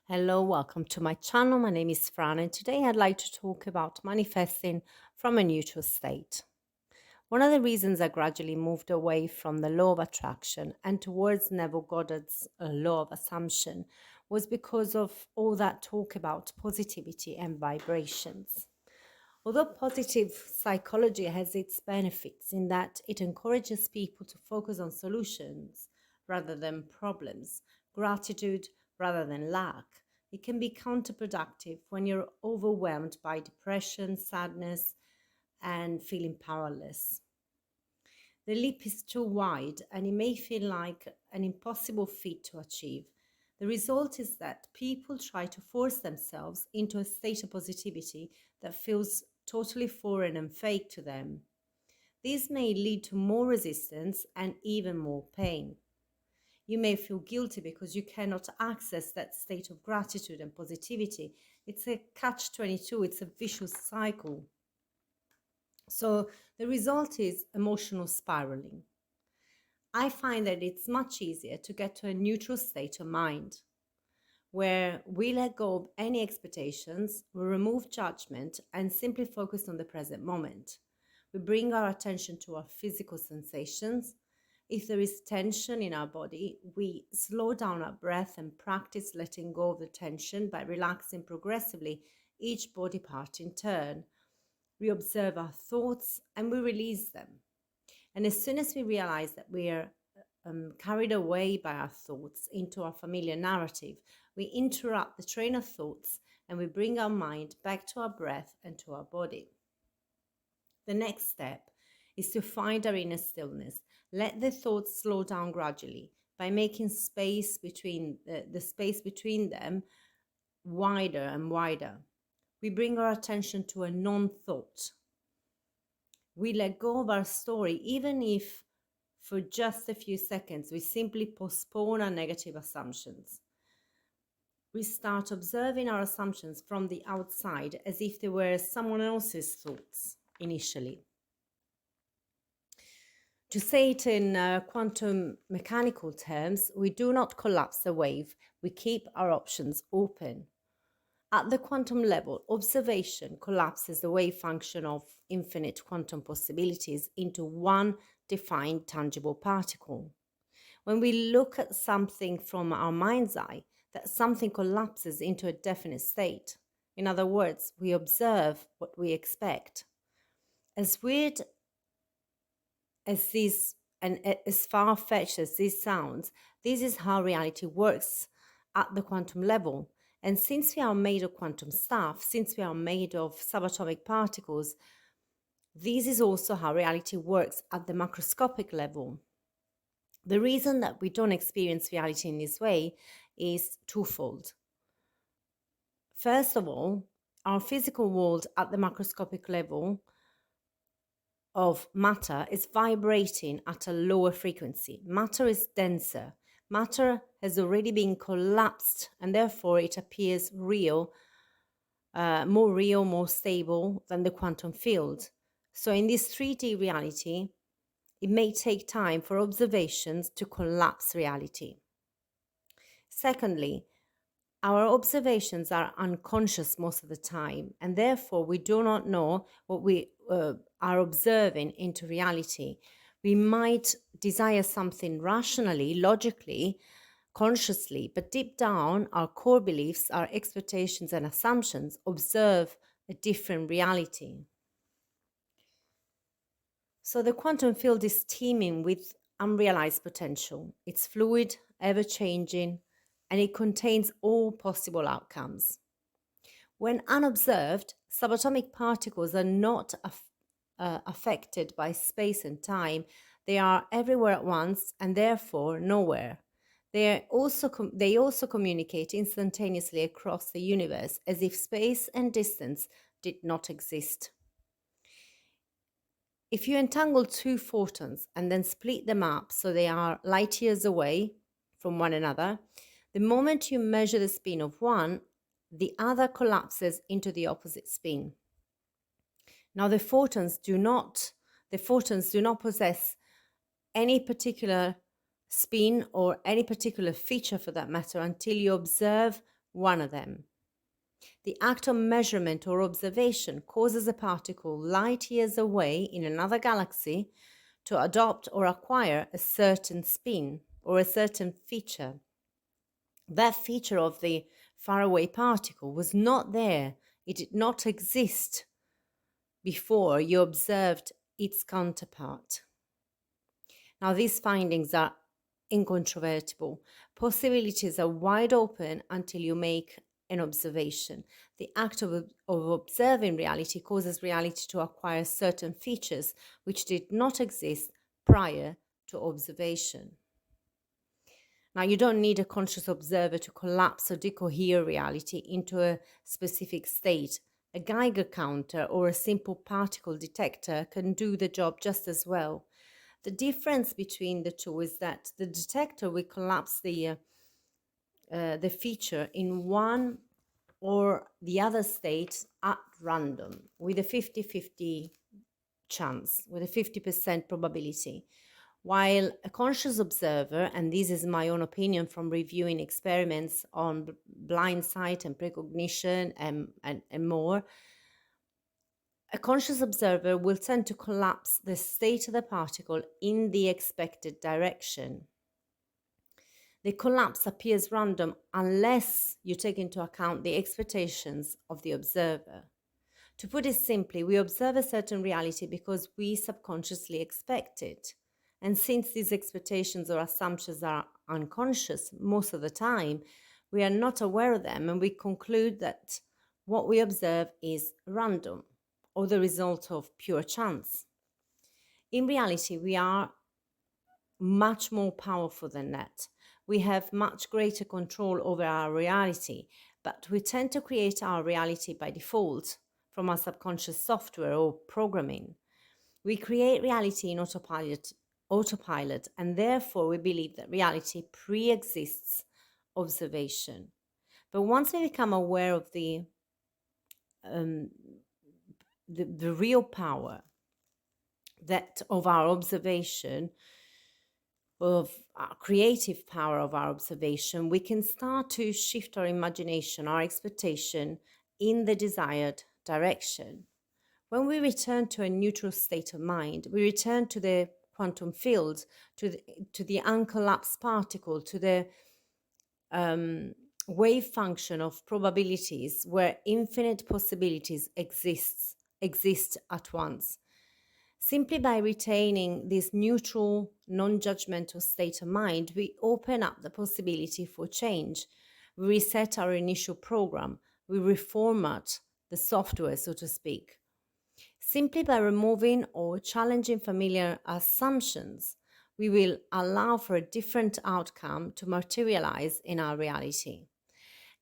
Hello, welcome to my channel. My name is Fran, and today I'd like to talk about manifesting from a neutral state. One of the reasons I gradually moved away from the law of attraction and towards Neville Goddard's law of assumption was because of all that talk about positivity and vibrations. Although positive psychology has its benefits in that it encourages people to focus on solutions rather than problems, gratitude rather than lack, it can be counterproductive when you're overwhelmed by depression, sadness, and feeling powerless. The leap is too wide and it may feel like an impossible feat to achieve. The result is that people try to force themselves into a state of positivity that feels totally foreign and fake to them. This may lead to more resistance and even more pain. You may feel guilty because you cannot access that state of gratitude and positivity. It's a catch 22, it's a vicious cycle. So the result is emotional spiraling. I find that it's much easier to get to a neutral state of mind where we let go of any expectations, we remove judgment, and simply focus on the present moment. We bring our attention to our physical sensations. If there is tension in our body, we slow down our breath and practice letting go of the tension by relaxing progressively each body part in turn. We observe our thoughts and we release them. And as soon as we realize that we are carried away by our thoughts into our familiar narrative, we interrupt the train of thoughts and we bring our mind back to our breath and to our body. The next step is to find our inner stillness. Let the thoughts slow down gradually by making space between the space between them wider and wider. We bring our attention to a non-thought. We let go of our story, even if for just a few seconds we simply postpone our negative assumptions. We start observing our assumptions from the outside as if they were someone else's thoughts initially. To say it in quantum mechanical terms, we do not collapse the wave, we keep our options open. At the quantum level, observation collapses the wave function of infinite quantum possibilities into one defined tangible particle. When we look at something from our mind's eye, that something collapses into a definite state. In other words, we observe what we expect. As weird as this and as far-fetched as this sounds, this is how reality works at the quantum level. And since we are made of quantum stuff, since we are made of subatomic particles, this is also how reality works at the macroscopic level. The reason that we don't experience reality in this way is twofold. First of all, our physical world at the macroscopic level of matter is vibrating at a lower frequency. Matter is denser. Matter has already been collapsed and therefore it appears real, more stable than the quantum field. So in this 3D reality, it may take time for observations to collapse reality. Secondly, our observations are unconscious most of the time, and therefore we do not know what we are observing into reality. We might desire something rationally, logically, consciously, but deep down, our core beliefs, our expectations and assumptions observe a different reality. So the quantum field is teeming with unrealized potential. It's fluid, ever-changing, and it contains all possible outcomes. When unobserved, subatomic particles are not affected by space and time. They are everywhere at once and therefore nowhere. They also communicate instantaneously across the universe as if space and distance did not exist. If you entangle two photons and then split them up so they are light years away from one another, the moment you measure the spin of one, the other collapses into the opposite spin. Now the photons do not possess any particular spin or any particular feature for that matter until you observe one of them. The act of measurement or observation causes a particle light years away in another galaxy to adopt or acquire a certain spin or a certain feature. That feature of the faraway particle was not there, it did not exist before you observed its counterpart. Now, these findings are incontrovertible. Possibilities are wide open until you make an observation. The act of observing reality causes reality to acquire certain features which did not exist prior to observation. Now, you don't need a conscious observer to collapse or decohere reality into a specific state. A Geiger counter or a simple particle detector can do the job just as well. The difference between the two is that the detector will collapse the feature in one or the other state at random with a 50-50 chance, with a 50% probability. While a conscious observer, and this is my own opinion from reviewing experiments on blind sight and precognition and more, a conscious observer will tend to collapse the state of the particle in the expected direction. The collapse appears random unless you take into account the expectations of the observer. To put it simply, we observe a certain reality because we subconsciously expect it. And since these expectations or assumptions are unconscious most of the time, we are not aware of them and we conclude that what we observe is random or the result of pure chance. In reality, we are much more powerful than that. We have much greater control over our reality, but we tend to create our reality by default from our subconscious software or programming. We create reality in autopilot, and therefore we believe that reality pre-exists observation. But once we become aware of the real power that of our observation, of our creative power of our observation, we can start to shift our imagination, our expectation in the desired direction. When we return to a neutral state of mind, we return to the quantum field, to the uncollapsed particle, to the wave function of probabilities where infinite possibilities exist at once. Simply by retaining this neutral, non-judgmental state of mind, we open up the possibility for change. We reset our initial program. We reformat the software, so to speak. Simply by removing or challenging familiar assumptions, we will allow for a different outcome to materialize in our reality.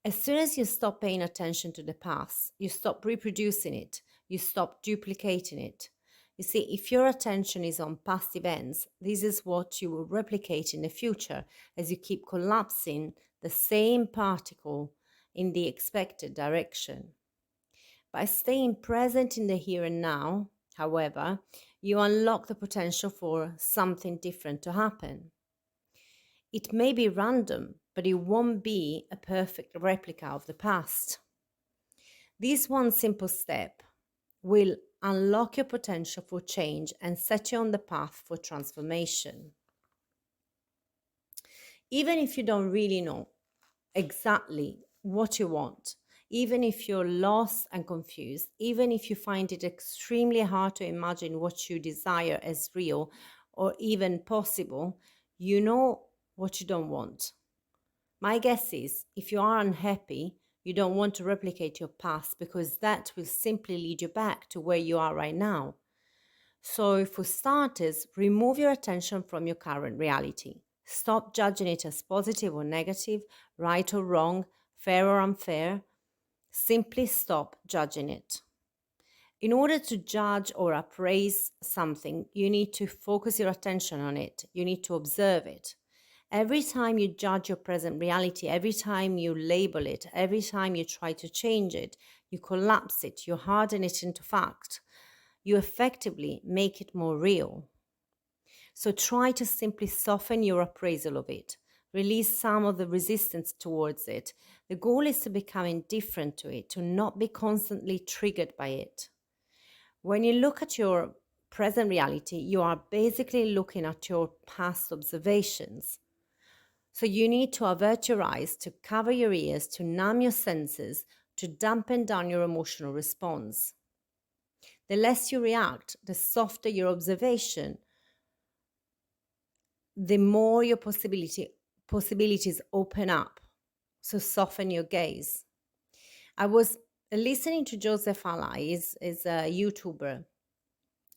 As soon as you stop paying attention to the past, you stop reproducing it, you stop duplicating it. You see, if your attention is on past events, this is what you will replicate in the future as you keep collapsing the same particle in the expected direction. By staying present in the here and now, however, you unlock the potential for something different to happen. It may be random, but it won't be a perfect replica of the past. This one simple step will unlock your potential for change and set you on the path for transformation. Even if you don't really know exactly what you want, even if you're lost and confused, even if you find it extremely hard to imagine what you desire as real or even possible, you know what you don't want. My guess is if you are unhappy, you don't want to replicate your past because that will simply lead you back to where you are right now. So, for starters, remove your attention from your current reality. Stop judging it as positive or negative, right or wrong, fair or unfair. Simply stop judging it. In order to judge or appraise something, you need to focus your attention on it. You need to observe it. Every time you judge your present reality, every time you label it, every time you try to change it, you collapse it, you harden it into fact. You effectively make it more real. So try to simply soften your appraisal of it. Release some of the resistance towards it. The goal is to become indifferent to it, to not be constantly triggered by it. When you look at your present reality, you are basically looking at your past observations. So you need to avert your eyes, to cover your ears, to numb your senses, to dampen down your emotional response. The less you react, the softer your observation, the more your possibilities open up. So soften your gaze. I was listening to Joseph Alai, is a YouTuber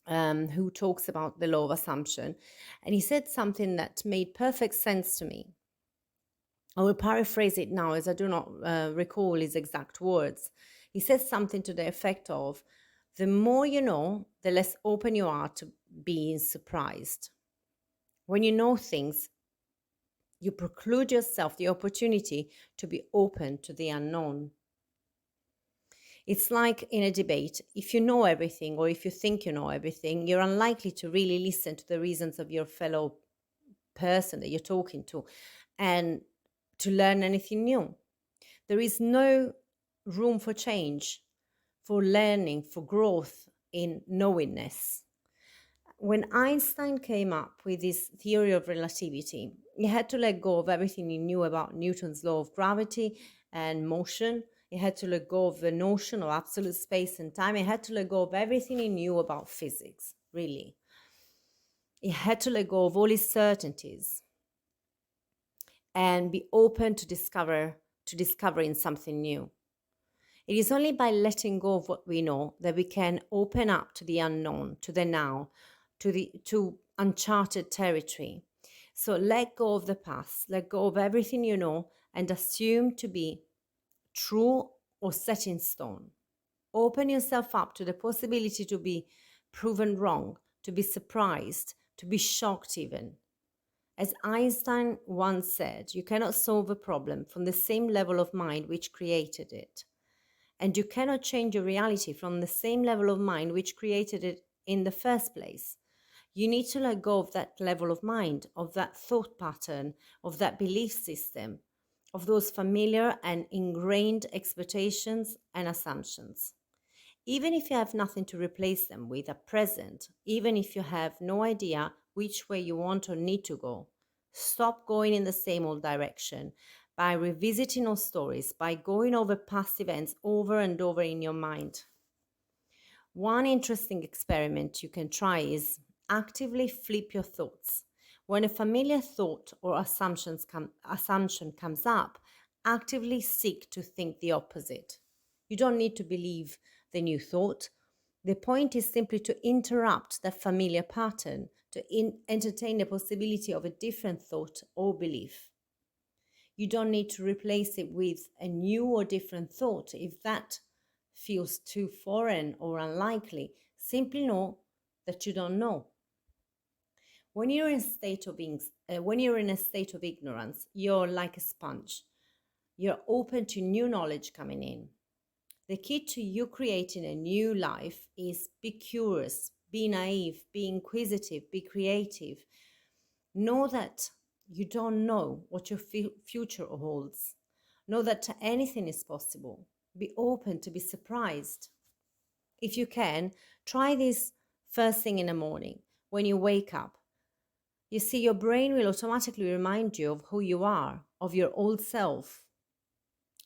who talks about the law of assumption, and he said something that made perfect sense to me. I will paraphrase it now as I do not recall his exact words. He says something to the effect of, the more you know, the less open you are to being surprised. When you know things, you preclude yourself the opportunity to be open to the unknown. It's like in a debate, if you know everything or if you think you know everything, you're unlikely to really listen to the reasons of your fellow person that you're talking to and to learn anything new. There is no room for change, for learning, for growth in knowingness. When Einstein came up with his theory of relativity, he had to let go of everything he knew about Newton's law of gravity and motion. He had to let go of the notion of absolute space and time. He had to let go of everything he knew about physics, really. He had to let go of all his certainties and be open to discovering something new. It is only by letting go of what we know that we can open up to the unknown, to the now, to uncharted territory. So let go of the past, let go of everything you know and assume to be true or set in stone. Open yourself up to the possibility to be proven wrong, to be surprised, to be shocked even. As Einstein once said, you cannot solve a problem from the same level of mind which created it. And you cannot change your reality from the same level of mind which created it in the first place. You need to let go of that level of mind, of that thought pattern, of that belief system, of those familiar and ingrained expectations and assumptions. Even if you have nothing to replace them with at present, even if you have no idea which way you want or need to go, stop going in the same old direction by revisiting old stories, by going over past events over and over in your mind. One interesting experiment you can try is actively flip your thoughts. When a familiar thought or assumption comes up, actively seek to think the opposite. You don't need to believe the new thought. The point is simply to interrupt that familiar pattern, to entertain the possibility of a different thought or belief. You don't need to replace it with a new or different thought if that feels too foreign or unlikely. Simply know that you don't know. When you're in a state of ignorance, you're like a sponge. You're open to new knowledge coming in. The key to you creating a new life is be curious, be naive, be inquisitive, be creative. Know that you don't know what your future holds. Know that anything is possible. Be open to be surprised. If you can, try this first thing in the morning when you wake up. You see, your brain will automatically remind you of who you are, of your old self,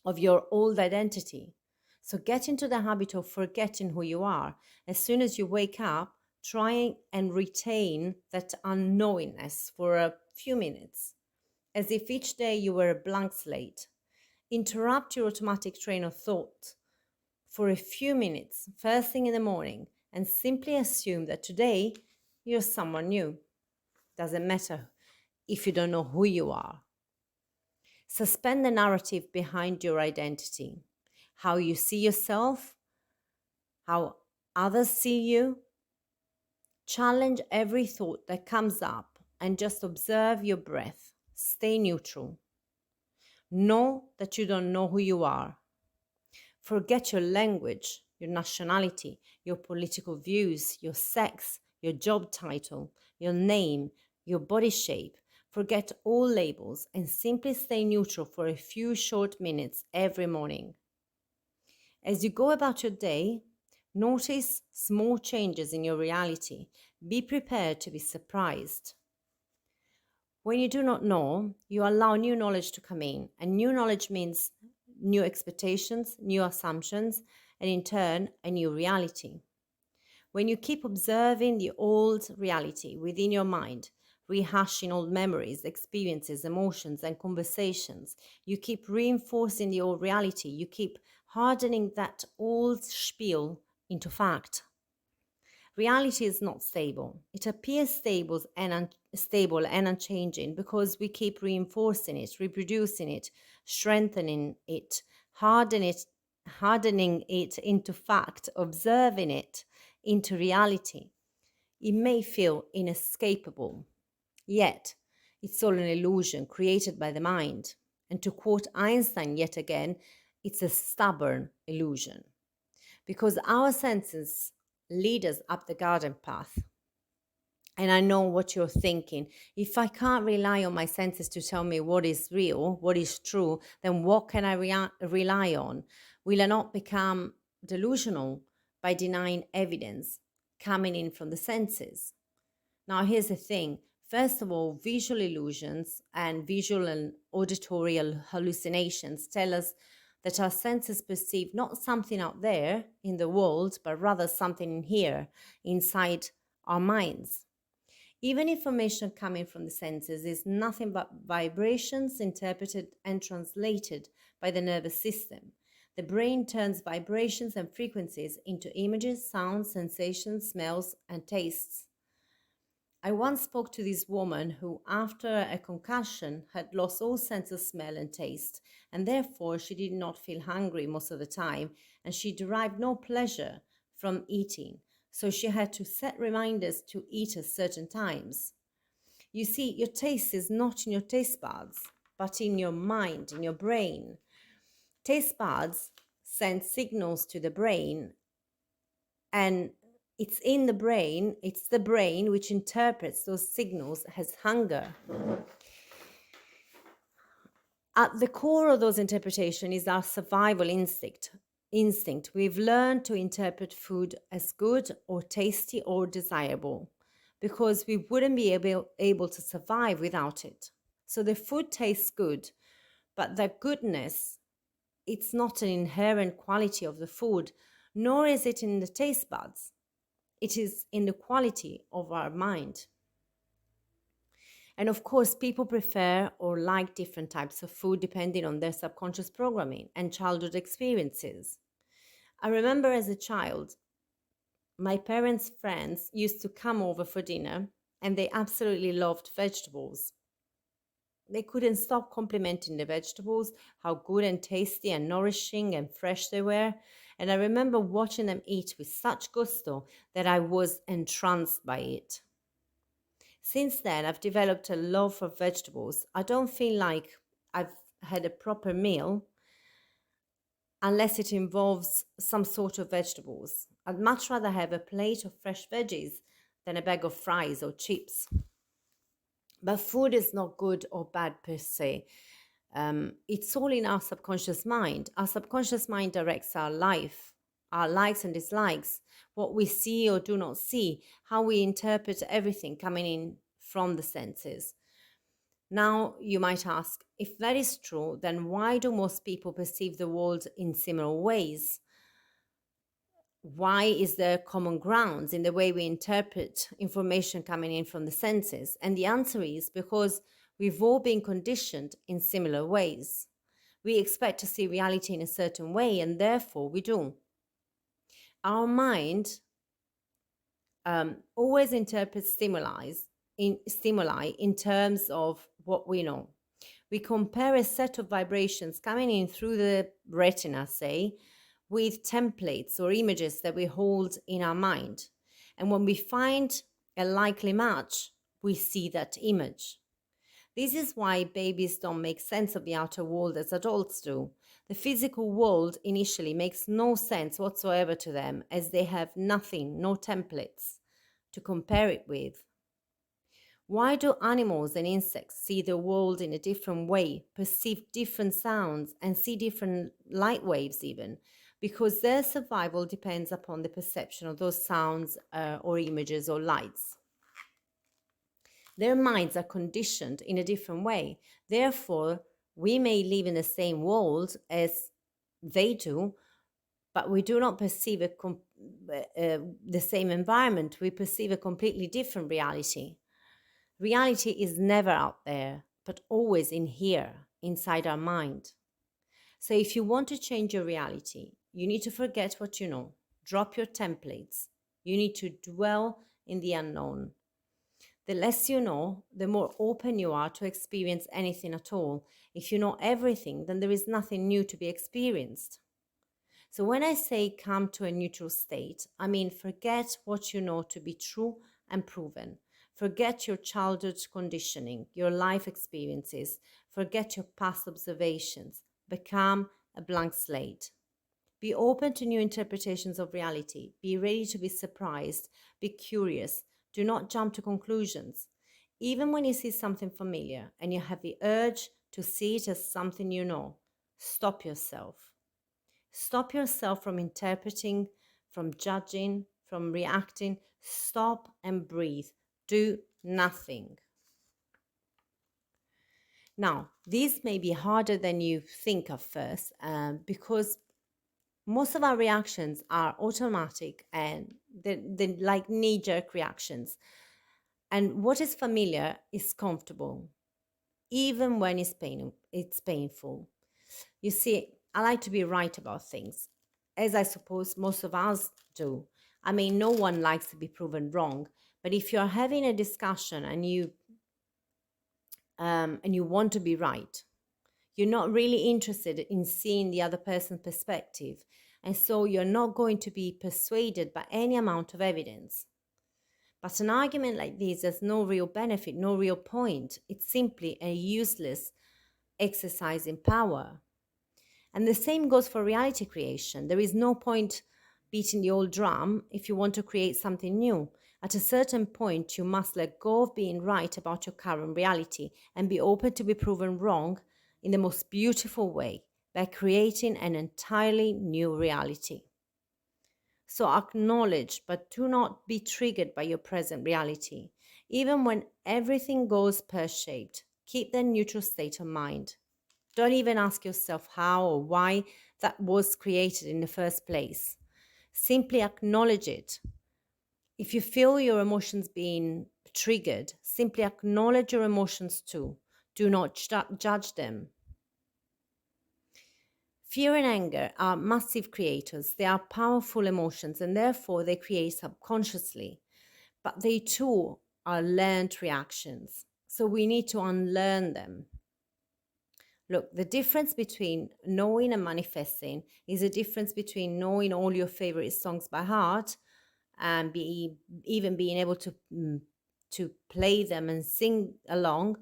of your old identity. So get into the habit of forgetting who you are. As soon as you wake up, try and retain that unknowingness for a few minutes, as if each day you were a blank slate. Interrupt your automatic train of thought for a few minutes, first thing in the morning, and simply assume that today you're someone new. Doesn't matter if you don't know who you are. Suspend the narrative behind your identity, how you see yourself, how others see you. Challenge every thought that comes up and just observe your breath. Stay neutral. Know that you don't know who you are. Forget your language, your nationality, your political views, your sex, your job title, your name, your body shape. Forget all labels and simply stay neutral for a few short minutes every morning. As you go about your day, notice small changes in your reality. Be prepared to be surprised. When you do not know, you allow new knowledge to come in, and new knowledge means new expectations, new assumptions, and in turn, a new reality. When you keep observing the old reality within your mind, rehashing old memories, experiences, emotions, and conversations, you keep reinforcing the old reality, you keep hardening that old spiel into fact. Reality is not stable. It appears stable and unchanging because we keep reinforcing it, reproducing it, strengthening it, hardening it into fact, observing it into reality. It may feel inescapable, yet it's all an illusion created by the mind. And to quote Einstein yet again, it's a stubborn illusion because our senses lead us up the garden path. And I know what you're thinking. If I can't rely on my senses to tell me what is real, what is true, then what can I rely on? Will I not become delusional by denying evidence coming in from the senses? Now, here's the thing. First of all, visual illusions and visual and auditory hallucinations tell us that our senses perceive not something out there in the world, but rather something in here, inside our minds. Even information coming from the senses is nothing but vibrations interpreted and translated by the nervous system. The brain turns vibrations and frequencies into images, sounds, sensations, smells, and tastes. I once spoke to this woman who, after a concussion, had lost all sense of smell and taste, and therefore she did not feel hungry most of the time, and she derived no pleasure from eating. So she had to set reminders to eat at certain times. You see, your taste is not in your taste buds, but in your mind, in your brain. Taste buds send signals to the brain, and it's the brain which interprets those signals as hunger. At the core of those interpretations is our survival instinct. We've learned to interpret food as good or tasty or desirable because we wouldn't be able to survive without it. So the food tastes good, but that goodness, it's not an inherent quality of the food, nor is it in the taste buds. It is in the quality of our mind. And of course, people prefer or like different types of food depending on their subconscious programming and childhood experiences. I remember as a child, my parents' friends used to come over for dinner and they absolutely loved vegetables. They couldn't stop complimenting the vegetables, how good and tasty and nourishing and fresh they were. And I remember watching them eat with such gusto that I was entranced by it. Since then, I've developed a love for vegetables. I don't feel like I've had a proper meal unless it involves some sort of vegetables. I'd much rather have a plate of fresh veggies than a bag of fries or chips. But food is not good or bad per se. It's all in our subconscious mind. Our subconscious mind directs our life, our likes and dislikes, what we see or do not see, how we interpret everything coming in from the senses. Now, you might ask, if that is true, then why do most people perceive the world in similar ways? Why is there common grounds in the way we interpret information coming in from the senses? And the answer is because we've all been conditioned in similar ways. We expect to see reality in a certain way, and therefore we do. Our mind always interprets stimuli in terms of what we know. We compare a set of vibrations coming in through the retina, say, with templates or images that we hold in our mind. And when we find a likely match, we see that image. This is why babies don't make sense of the outer world as adults do. The physical world initially makes no sense whatsoever to them as they have nothing, no templates to compare it with. Why do animals and insects see the world in a different way, perceive different sounds, and see different light waves, even? Because their survival depends upon the perception of those sounds or images or lights. Their minds are conditioned in a different way. Therefore, we may live in the same world as they do, but we do not perceive the same environment. We perceive a completely different reality. Reality is never out there, but always in here, inside our mind. So if you want to change your reality, you need to forget what you know, drop your templates. You need to dwell in the unknown. The less you know, the more open you are to experience anything at all. If you know everything, then there is nothing new to be experienced. So when I say come to a neutral state, I mean forget what you know to be true and proven. Forget your childhood conditioning, your life experiences. Forget your past observations. Become a blank slate. Be open to new interpretations of reality. Be ready to be surprised. Be curious. Do not jump to conclusions. Even when you see something familiar and you have the urge to see it as something you know, stop yourself. Stop yourself from interpreting, from judging, from reacting. Stop and breathe. Do nothing. Now, this may be harder than you think at first because most of our reactions are automatic and they're like knee-jerk reactions. And what is familiar is comfortable, even when it's painful. You see, I like to be right about things, as I suppose most of us do. I mean, no one likes to be proven wrong, but if you're having a discussion and you want to be right, you're not really interested in seeing the other person's perspective, and so you're not going to be persuaded by any amount of evidence. But an argument like this has no real benefit, no real point. It's simply a useless exercise in power. And the same goes for reality creation. There is no point beating the old drum if you want to create something new. At a certain point, you must let go of being right about your current reality and be open to be proven wrong in the most beautiful way by creating an entirely new reality. So acknowledge, but do not be triggered by your present reality. Even when everything goes pear-shaped, keep the neutral state of mind. Don't even ask yourself how or why that was created in the first place. Simply acknowledge it. If you feel your emotions being triggered, simply acknowledge your emotions too. Do not judge them. Fear and anger are massive creators. They are powerful emotions and therefore they create subconsciously. But they too are learned reactions. So we need to unlearn them. Look, the difference between knowing and manifesting is a difference between knowing all your favorite songs by heart and even being able to play them and sing along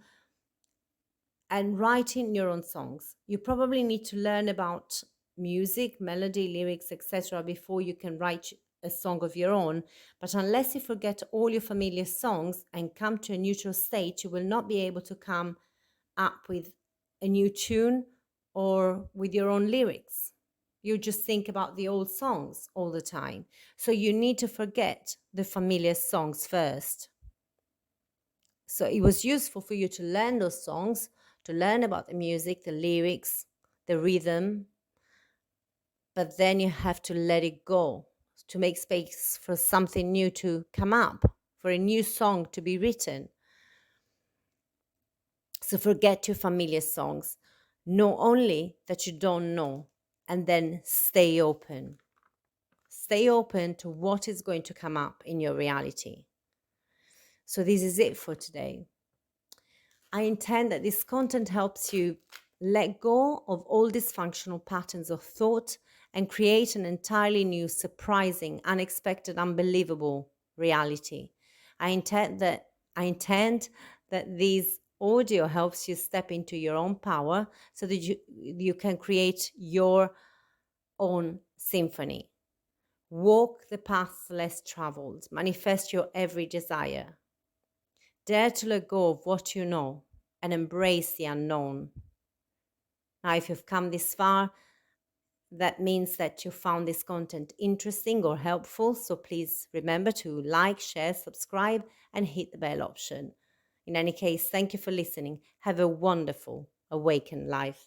and writing your own songs. You probably need to learn about music, melody, lyrics, etc. before you can write a song of your own. But unless you forget all your familiar songs and come to a neutral state, you will not be able to come up with a new tune or with your own lyrics. You just think about the old songs all the time. So you need to forget the familiar songs first. So it was useful for you to learn those songs, to learn about the music, the lyrics, the rhythm, but then you have to let it go to make space for something new to come up, for a new song to be written. So forget your familiar songs. Know only that you don't know, and then stay open. Stay open to what is going to come up in your reality. So this is it for today. I intend that this content helps you let go of all dysfunctional patterns of thought and create an entirely new, surprising, unexpected, unbelievable reality. I intend that this audio helps you step into your own power so that you can create your own symphony. Walk the paths less traveled. Manifest your every desire. Dare to let go of what you know and embrace the unknown. Now, if you've come this far, that means that you found this content interesting or helpful. So please remember to like, share, subscribe, and hit the bell option. In any case, thank you for listening. Have a wonderful awakened life.